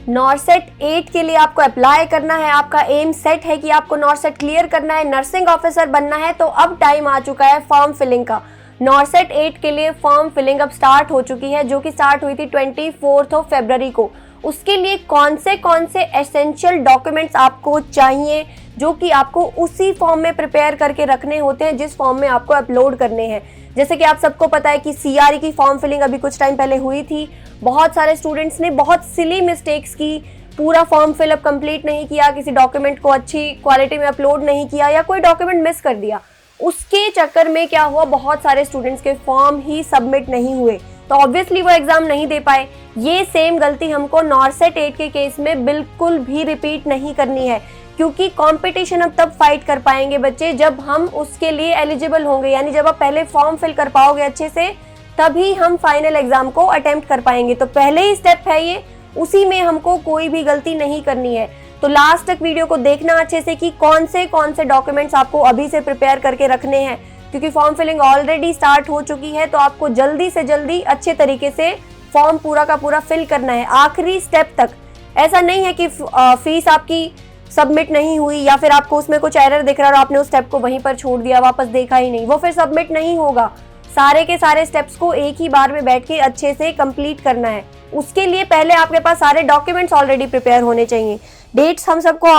नॉर्सेट 8 के लिए आपको अप्लाई करना है, आपका एम सेट है कि आपको नॉर्सेट क्लियर करना है, नर्सिंग ऑफिसर बनना है, तो अब टाइम आ चुका है फॉर्म फिलिंग का। नॉर्सेट 8 के लिए फॉर्म फिलिंग अब स्टार्ट हो चुकी है, जो कि स्टार्ट हुई थी 24 फरवरी को। उसके लिए कौन से एसेंशियल डॉक्यूमेंट्स आपको चाहिए, जो कि आपको उसी फॉर्म में प्रिपेयर करके रखने होते हैं जिस फॉर्म में आपको अपलोड करने हैं। जैसे कि आप सबको पता है कि सीआरई की फॉर्म फिलिंग अभी कुछ टाइम पहले हुई थी। बहुत सारे स्टूडेंट्स ने बहुत सिली मिस्टेक्स की, पूरा फॉर्म फिलअप कंप्लीट नहीं किया, किसी डॉक्यूमेंट को अच्छी क्वालिटी में अपलोड नहीं किया या कोई डॉक्यूमेंट मिस कर दिया। उसके चक्कर में क्या हुआ, बहुत सारे स्टूडेंट्स के फॉर्म ही सबमिट नहीं हुए, तो ऑब्वियसली वो एग्जाम नहीं दे पाए। ये सेम गलती हमको नॉर्सेट 8 के केस में बिल्कुल भी रिपीट नहीं करनी है, क्योंकि कंपटीशन अब तब फाइट कर पाएंगे बच्चे जब हम उसके लिए एलिजिबल होंगे, यानी जब आप पहले फॉर्म फिल कर पाओगे अच्छे से, तभी हम फाइनल एग्जाम को अटेम्प्ट कर पाएंगे। तो पहले ही स्टेप है ये, उसी में हमको कोई भी गलती नहीं करनी है। तो लास्ट तक वीडियो को देखना अच्छे से कि कौन से डॉक्यूमेंट्स आपको अभी से प्रिपेयर करके रखने हैं, क्योंकि फॉर्म फिलिंग ऑलरेडी स्टार्ट हो चुकी है। तो आपको जल्दी से जल्दी अच्छे तरीके से फॉर्म पूरा का पूरा फिल करना है आखिरी स्टेप तक। ऐसा नहीं है कि फीस आपकी सबमिट नहीं हुई या फिर आपको उसमें कुछ एरर दिख रहा है और आपने उस स्टेप को वहीं पर छोड़ दिया, वापस देखा ही नहीं, वो फिर सबमिट नहीं होगा। सारे के सारे स्टेप्स को एक ही बार में बैठ के अच्छे से कंप्लीट करना है। उसके लिए पहले आपके पास सारे डॉक्यूमेंट्स ऑलरेडी प्रिपेयर होने चाहिए। डेट्स हम सबको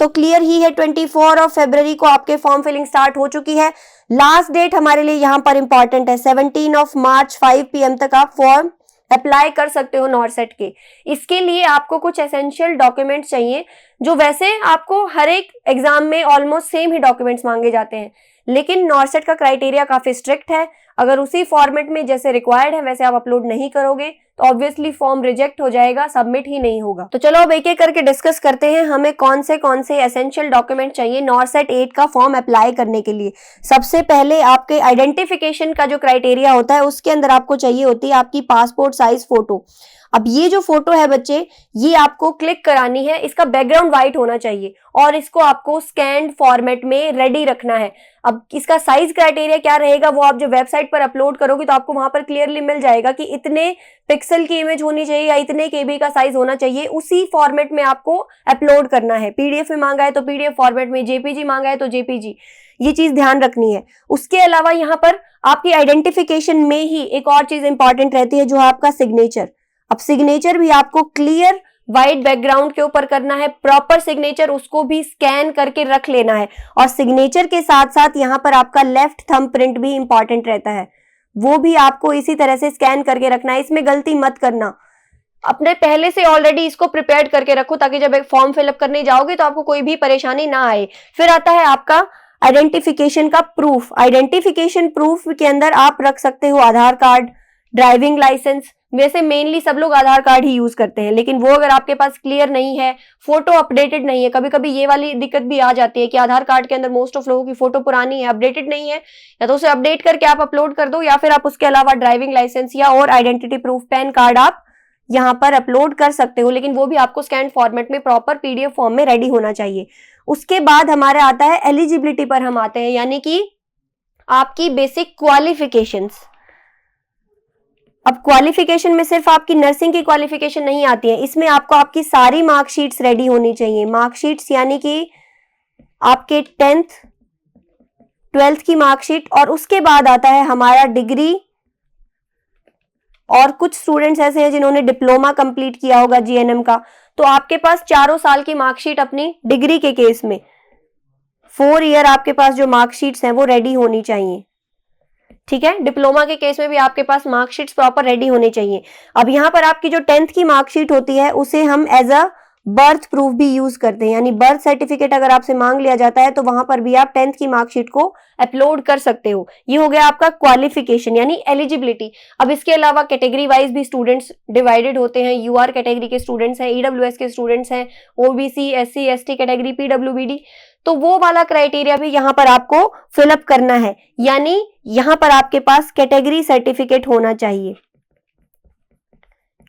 तो क्लियर ही है, 24 फरवरी को आपके फॉर्म फिलिंग स्टार्ट हो चुकी है। लास्ट डेट हमारे लिए यहाँ पर इंपॉर्टेंट है, 17 मार्च 5 PM तक आप फॉर्म अप्लाई कर सकते हो नॉर्सेट के। इसके लिए आपको कुछ एसेंशियल डॉक्यूमेंट्स चाहिए, जो वैसे आपको हर एक एग्जाम में ऑलमोस्ट सेम ही डॉक्यूमेंट्स मांगे जाते हैं, लेकिन नॉर्सेट का क्राइटेरिया काफी स्ट्रिक्ट है। अगर उसी फॉर्मेट में जैसे रिक्वायर्ड है वैसे आप अपलोड नहीं करोगे तो ऑब्वियसली फॉर्म रिजेक्ट हो जाएगा, सबमिट ही नहीं होगा। तो चलो अब एक एक करके डिस्कस करते हैं हमें कौन से एसेंशियल डॉक्यूमेंट चाहिए नॉर्सेट 8 का फॉर्म अप्लाई करने के लिए। सबसे पहले आपके आइडेंटिफिकेशन का जो क्राइटेरिया होता है उसके अंदर आपको चाहिए होती है आपकी पासपोर्ट साइज फोटो। अब ये जो फोटो है बच्चे, ये आपको क्लिक करानी है, इसका बैकग्राउंड व्हाइट होना चाहिए और इसको आपको स्कैन्ड फॉर्मेट में रेडी रखना है। अब इसका साइज क्राइटेरिया क्या रहेगा वो आप जब वेबसाइट पर अपलोड करोगे तो आपको वहां पर क्लियरली मिल जाएगा कि इतने पिक्सल की इमेज होनी चाहिए या इतने केबी का साइज होना चाहिए, उसी फॉर्मेट में आपको अपलोड करना है। पीडीएफ में मांगा है तो पीडीएफ फॉर्मेट में, जेपीजी मांगा है तो जेपीजी, ये चीज ध्यान रखनी है। उसके अलावा यहाँ पर आपकी आइडेंटिफिकेशन में ही एक और चीज इंपॉर्टेंट रहती है, जो है आपका सिग्नेचर। अब सिग्नेचर भी आपको क्लियर व्हाइट बैकग्राउंड के ऊपर करना है, प्रॉपर सिग्नेचर, उसको भी स्कैन करके रख लेना है। और सिग्नेचर के साथ साथ यहाँ पर आपका लेफ्ट थंब प्रिंट भी इंपॉर्टेंट रहता है, वो भी आपको इसी तरह से स्कैन करके रखना है। इसमें गलती मत करना, अपने पहले से ऑलरेडी इसको प्रिपेयर करके रखो ताकि जब एक फॉर्म फिलअप करने जाओगे तो आपको कोई भी परेशानी ना आए। फिर आता है आपका आइडेंटिफिकेशन का प्रूफ। आइडेंटिफिकेशन प्रूफ के अंदर आप रख सकते हो आधार कार्ड, ड्राइविंग लाइसेंस। वैसे मेनली सब लोग आधार कार्ड ही यूज करते हैं, लेकिन वो अगर आपके पास क्लियर नहीं है, फोटो अपडेटेड नहीं है, कभी कभी ये वाली दिक्कत भी आ जाती है कि आधार कार्ड के अंदर मोस्ट ऑफ लोगों की फोटो पुरानी है, अपडेटेड नहीं है, या तो उसे अपडेट करके आप अपलोड कर दो, या फिर आप उसके अलावा ड्राइविंग लाइसेंस या और आइडेंटिटी प्रूफ पैन कार्ड आप यहाँ पर अपलोड कर सकते हो, लेकिन वो भी आपको स्कैन फॉर्मेट में प्रॉपर पीडीएफ फॉर्म में रेडी होना चाहिए। उसके बाद हमारे आता है एलिजिबिलिटी पर हम आते हैं, यानी कि आपकी बेसिक क्वालिफिकेशंस। अब क्वालिफिकेशन में सिर्फ आपकी नर्सिंग की क्वालिफिकेशन नहीं आती है, इसमें आपको आपकी सारी मार्कशीट्स रेडी होनी चाहिए। मार्कशीट्स यानी कि आपके 10th 12th की मार्कशीट, और उसके बाद आता है हमारा डिग्री, और कुछ स्टूडेंट्स ऐसे हैं जिन्होंने डिप्लोमा कंप्लीट किया होगा जीएनएम का, तो आपके पास 4 साल की मार्कशीट अपनी डिग्री के केस में 4 ईयर आपके पास जो मार्कशीट्स हैं वो रेडी होनी चाहिए। ठीक है, डिप्लोमा के केस में भी आपके पास मार्कशीट्स प्रॉपर रेडी होने चाहिए। अब यहाँ पर आपकी जो 10th की मार्कशीट होती है उसे हम एज अ बर्थ प्रूफ भी यूज करते हैं, यानी बर्थ सर्टिफिकेट अगर आपसे मांग लिया जाता है तो वहां पर भी आप 10th की मार्कशीट को अपलोड कर सकते हो। ये हो गया आपका क्वालिफिकेशन यानी एलिजिबिलिटी। अब इसके अलावा कैटेगरी वाइज भी स्टूडेंट्स डिवाइडेड होते हैं, यूआर कैटेगरी के स्टूडेंट्स हैं, ईडब्ल्यूएस के स्टूडेंट्स हैं, OBC, SC, ST category, PWBD, तो वो वाला क्राइटेरिया भी यहाँ पर आपको फिलअप करना है, यानी यहाँ पर आपके पास कैटेगरी सर्टिफिकेट होना चाहिए।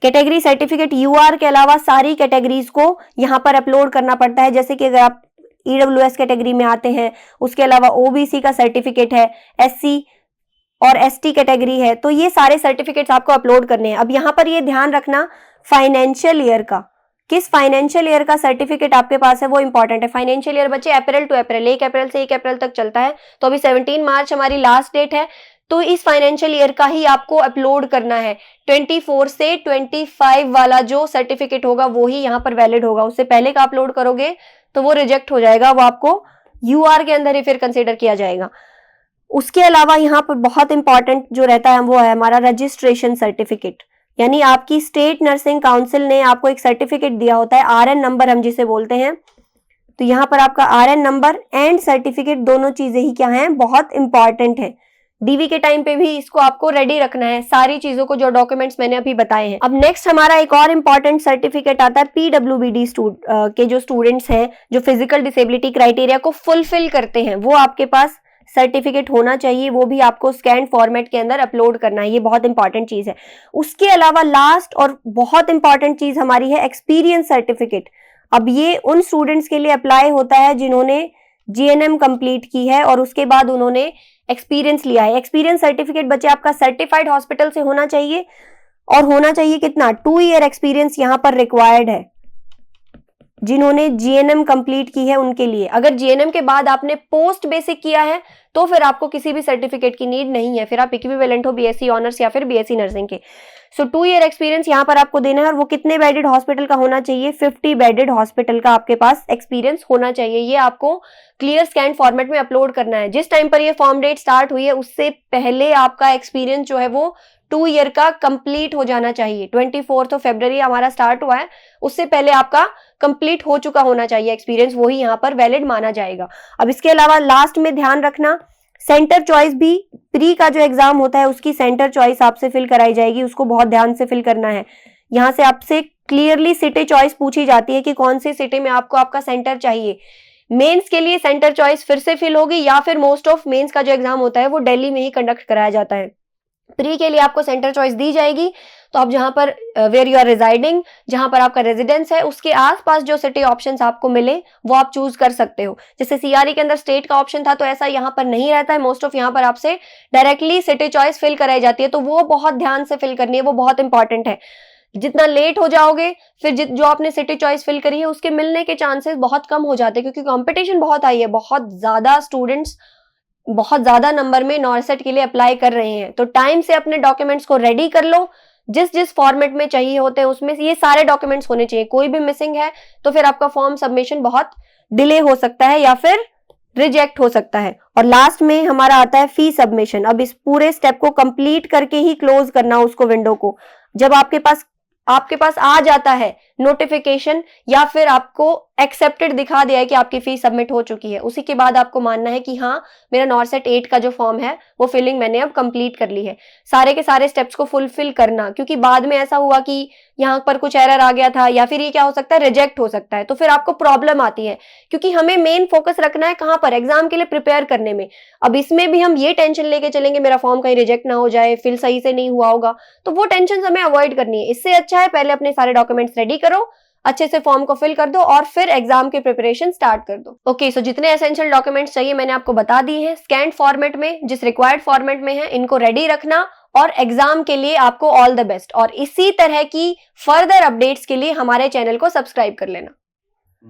कैटेगरी सर्टिफिकेट यूआर के अलावा सारी कैटेगरीज को यहाँ पर अपलोड करना पड़ता है। जैसे कि अगर आप ईडब्ल्यूएस कैटेगरी में आते हैं, उसके अलावा ओबीसी का सर्टिफिकेट है, एससी और एसटी कैटेगरी है, तो ये सारे सर्टिफिकेट्स आपको अपलोड करने हैं। अब यहाँ पर ये ध्यान रखना फाइनेंशियल ईयर का, किस फाइनेंशियल ईयर का सर्टिफिकेट आपके पास है वो इंपॉर्टेंट है। फाइनेंशियल ईयर बच्चे अप्रैल टू अप्रैल, 1 अप्रैल से 1 अप्रैल तक चलता है, तो अभी 17 मार्च हमारी लास्ट डेट है, तो इस फाइनेंशियल ईयर का ही आपको अपलोड करना है। 24 से 25 वाला जो सर्टिफिकेट होगा वो ही यहाँ पर वैलिड होगा, उससे पहले का अपलोड करोगे तो वो रिजेक्ट हो जाएगा, वो आपको यूआर के अंदर ही फिर कंसिडर किया जाएगा। उसके अलावा यहाँ पर बहुत इंपॉर्टेंट जो रहता है वो है हमारा रजिस्ट्रेशन सर्टिफिकेट, यानी आपकी स्टेट नर्सिंग काउंसिल ने आपको एक सर्टिफिकेट दिया होता है, आरएन नंबर हम जिसे बोलते हैं, तो यहाँ पर आपका आरएन नंबर एंड सर्टिफिकेट दोनों चीजें ही क्या हैं, बहुत इंपॉर्टेंट है। डीवी के टाइम पे भी इसको आपको रेडी रखना है, सारी चीजों को जो डॉक्यूमेंट्स मैंने अभी बताए हैं। अब नेक्स्ट हमारा एक और इंपॉर्टेंट सर्टिफिकेट आता है पीडब्ल्यूबीडी के जो स्टूडेंट्स हैं जो फिजिकल डिसेबिलिटी क्राइटेरिया को फुलफिल करते हैं, वो आपके पास सर्टिफिकेट होना चाहिए, वो भी आपको स्कैन फॉर्मेट के अंदर अपलोड करना है, ये बहुत इंपॉर्टेंट चीज है। उसके अलावा लास्ट और बहुत इंपॉर्टेंट चीज हमारी है एक्सपीरियंस सर्टिफिकेट। अब ये उन स्टूडेंट्स के लिए अप्लाई होता है जिन्होंने जीएनएम कंप्लीट की है और उसके बाद उन्होंने एक्सपीरियंस लिया है। एक्सपीरियंस सर्टिफिकेट बच्चे आपका सर्टिफाइड हॉस्पिटल से होना चाहिए, और होना चाहिए कितना, 2 ईयर एक्सपीरियंस यहाँ पर रिक्वायर्ड है जिन्होंने जीएनएम कंप्लीट की है उनके लिए। अगर जीएनएम के बाद आपने पोस्ट बेसिक किया है तो फिर आपको किसी भी सर्टिफिकेट की नीड नहीं है, फिर आप इक्विवेलेंट हो बीएससी ऑनर्स या फिर बीएससी नर्सिंग के। सो 2 ईयर एक्सपीरियंस यहाँ पर आपको देना है, और वो कितने बेडेड हॉस्पिटल का होना चाहिए, 50 बेडेड हॉस्पिटल का आपके पास एक्सपीरियंस होना चाहिए। ये आपको क्लियर स्कैन फॉर्मेट में अपलोड करना है। जिस टाइम पर ये फॉर्म डेट स्टार्ट हुई है उससे पहले आपका एक्सपीरियंस जो है वो 2 ईयर का कंप्लीट हो जाना चाहिए। 24 फरवरी हमारा स्टार्ट हुआ है, उससे पहले आपका कंप्लीट हो चुका होना चाहिए एक्सपीरियंस, वही यहाँ पर वैलिड माना जाएगा। अब इसके अलावा लास्ट में ध्यान रखना, सेंटर चॉइस भी प्री का जो एग्जाम होता है उसकी सेंटर चॉइस आपसे फिल कराई जाएगी, उसको बहुत ध्यान से फिल करना है। यहाँ से आपसे क्लियरली सिटी चॉइस पूछी जाती है कि कौन सी सिटी में आपको आपका सेंटर चाहिए। मेंस के लिए सेंटर चॉइस फिर से फिल होगी, या फिर मोस्ट ऑफ मेंस का जो एग्जाम होता है वो दिल्ली में ही कंडक्ट कराया जाता है। प्री के लिए आपको सेंटर चॉइस दी जाएगी, तो आप जहां पर वेयर यू आर रिजाइडिंग, जहां पर आपका रेजिडेंस है उसके आसपास जो सिटी ऑप्शंस आपको मिले वो आप चूज कर सकते हो। जैसे सीआरई के अंदर स्टेट का ऑप्शन था, तो ऐसा यहाँ पर नहीं रहता है, मोस्ट ऑफ यहाँ पर आपसे डायरेक्टली सिटी चॉइस फिल कराई जाती है, तो वो बहुत ध्यान से फिल करनी है, वो बहुत इंपॉर्टेंट है। जितना लेट हो जाओगे फिर जो आपने सिटी चॉइस फिल करी है उसके मिलने के चांसेस बहुत कम हो जाते हैं, क्योंकि कंपटीशन बहुत हाई है, बहुत ज्यादा स्टूडेंट्स बहुत ज्यादा नंबर में नॉर्सेट के लिए अप्लाई कर रहे हैं। तो टाइम से अपने डॉक्यूमेंट्स को रेडी कर लो, जिस जिस फॉर्मेट में चाहिए होते हैं उसमें ये सारे डॉक्यूमेंट्स होने चाहिए। कोई भी मिसिंग है तो फिर आपका फॉर्म सबमिशन बहुत डिले हो सकता है या फिर रिजेक्ट हो सकता है। और लास्ट में हमारा आता है फी सबमिशन। अब इस पूरे स्टेप को कंप्लीट करके ही क्लोज करना उसको, विंडो को। जब आपके पास आ जाता है नोटिफिकेशन या फिर आपको एक्सेप्टेड दिखा दिया है कि आपकी फीस सबमिट हो चुकी है, उसी के बाद आपको मानना है कि हाँ मेरा नॉर्सेट 8 का जो फॉर्म है वो फिलिंग मैंने अब कंप्लीट कर ली है। सारे के सारे स्टेप्स को फुलफिल करना, क्योंकि बाद में ऐसा हुआ कि यहाँ पर कुछ एरर आ गया था या फिर ये क्या हो सकता है, रिजेक्ट हो सकता है, तो फिर आपको प्रॉब्लम आती है। क्योंकि हमें मेन फोकस रखना है कहाँ पर, एग्जाम के लिए प्रिपेयर करने में। अब इसमें भी हम ये टेंशन लेके चलेंगे मेरा फॉर्म कहीं रिजेक्ट ना हो जाए, फिल सही से नहीं हुआ होगा, तो वो टेंशन हमें अवॉइड करनी है। इससे अच्छा है पहले अपने सारे डॉक्यूमेंट्स रेडी करो, अच्छे से फॉर्म को फिल कर दो और फिर एग्जाम की प्रिपरेशन स्टार्ट कर दो। ओके, सो जितने एसेंशियल डॉक्यूमेंट्स चाहिए मैंने आपको बता दिए हैं, स्कैन्ड फॉर्मेट में, जिस रिक्वायर्ड फॉर्मेट में है, इनको रेडी रखना और एग्जाम के लिए आपको ऑल द बेस्ट। और इसी तरह की फर्दर अपडेट्स के लिए हमारे चैनल को सब्सक्राइब कर लेना।